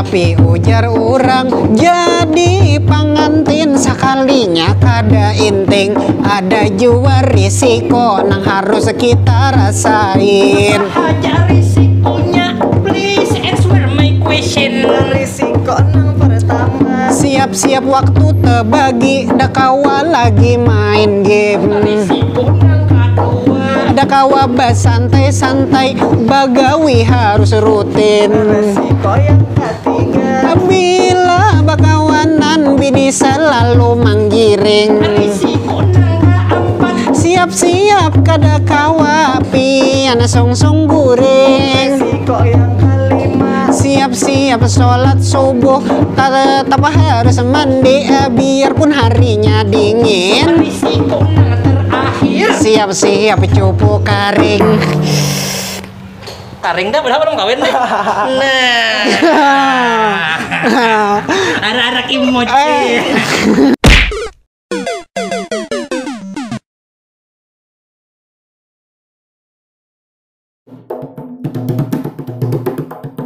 Tapi ujar orang jadi pengantin sekalinya kada inting, ada jua risiko nang harus kita rasain. Aja risikonya, please answer my question. Risiko nang pertama, Siap-siap waktu terbagi, dah kawa lagi main game. Risiko nang kedua, Dah kawa santai-santai, bagawi harus rutin. risiko yang ketiga, Bila bakawanan bini selalu manggiring. risiko nang keempat, Siap-siap kada kawa pian song-song guring. risiko yang kelima, Siap-siap sholat subuh, tetap harus mandi biarpun harinya dingin. risiko nang terakhir. Siap-siap cupu karing. Karing dah berapa dong kawin deh. Nah, arak-arak emoji.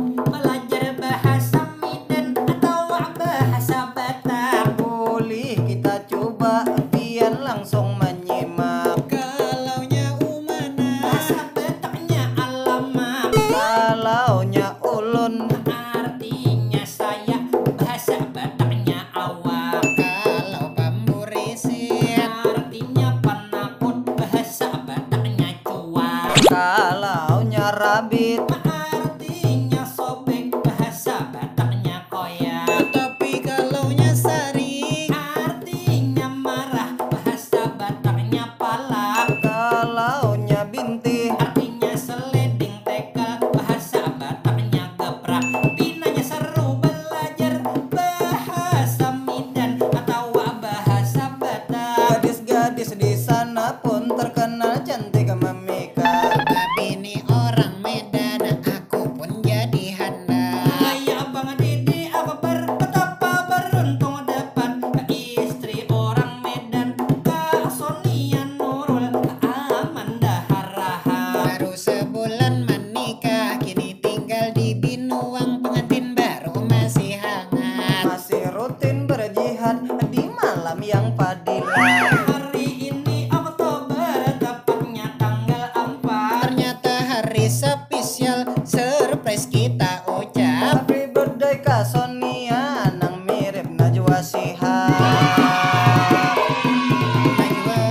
Belajar bahasa Medan atau bahasa Batak, boleh kita coba biar langsung menyimak. Kalaunya umana, bahasa Bataknya alamak, Kalaunya ulun, artinya saya, bahasa Bataknya awak, kalau pemburisin, artinya penakut, bahasa Bataknya cuak, kalaunya rabit, artinya sobek, bahasa Bataknya koyak, tapi kalaunya sari, artinya marah, bahasa Bataknya palak, kalaunya binti, artinya seleding tekel, bahasa Bataknya geprak. Binanya seru belajar bahasa Medan atau bahasa Batak. gadis-gadis di sana pun terkenal cantik memikat. tapi ini orang Medan, aku pun jadi handal. Ayah Bang Didi Akbar, betapa beruntung dapat istri orang Medan, Kak Sonia Nurul, Amanda Harahan. Baru sebulan menikah, kini tinggal di Binuang, pengantin baru masih hangat. Masih rutin berjihad di malam yang padilah. Hari ini Oktober, tepatnya tanggal 4. Ternyata hari spesial, surprise kita ucap. Happy birthday Kak Sonia, nang mirip Najwa Shihab. Najwa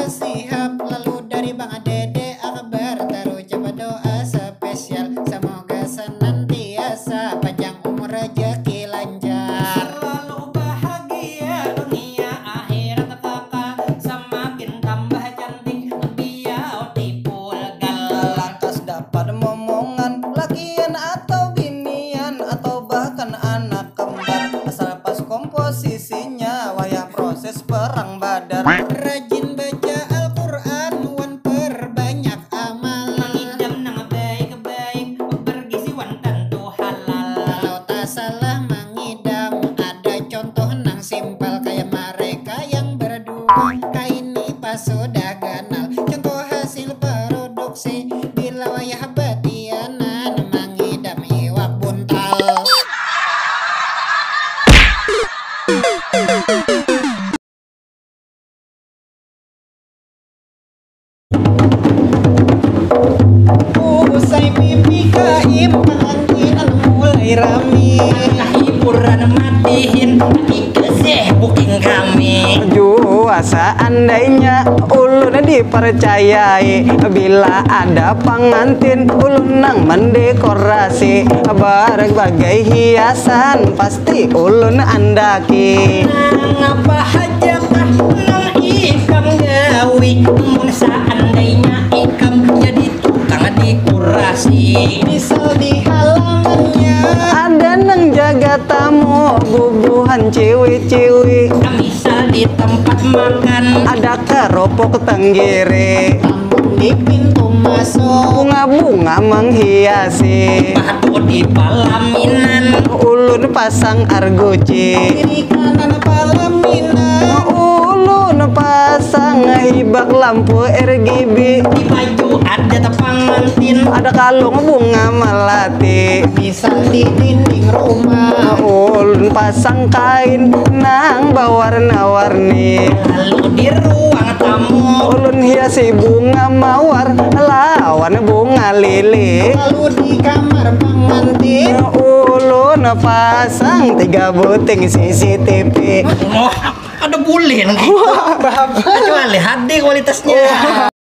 Shihab, lalu dari Bang Dede Akbar terucap doa spesial, semoga senantiasa panjang umur rezeki lancar. Selalu bahagia dunia akhirat kakak, semakin tambah cantik biar dipulgal. Lantas dapat momongan lakian atau binian atau bahkan anak kembar, asal pas komposisinya wayah proses perang Badar. Rajin baca Al-Quran, wan perbanyak amal. Mengidam nang baik-baik, bergizi wan tentu halal. Kalau tak salah mengidam, ada contoh nang simpel kayak mereka yang berdua. Kaini pas sudah ganal, contoh hasil produksi bila wayah batianan mengidam iwak buntal. Usai pipi kaim, pengantinan mulai rame. Hiburan matiin dikasih booking kami. Jua seandainya ulun dipercayai, bila ada pengantin ulun nang mendekorasi berbagai hiasan pasti ulun andaki. Nang apa hajakah nang ikam gawi, mun seandainya ikam jadi tukang dekorasi. Misal di halamannya Ada nang jaga tamu bubuhan ciwi-ciwi, Misal di tempat makan, ada keropok tenggiri, tambung di pintu masuk. bunga-bunga menghiasi. batu di pelaminan. Ulun pasang argoci, Kiri kanan palaminan, ulun pasang bak lampu RGB. Di baju ada tapang mantin. Ada kalung bunga melati. Misal di dinding rumah, Ulun pasang kain nang bawarna-warni. Lalu di ruang tamu. Ulun hiasi bunga mawar lawan bunga lili. lalu di kamar pengantin. Ulun pasang 3 buting CCTV. Oh, ada bule lagi. Kecuali HD kualitasnya.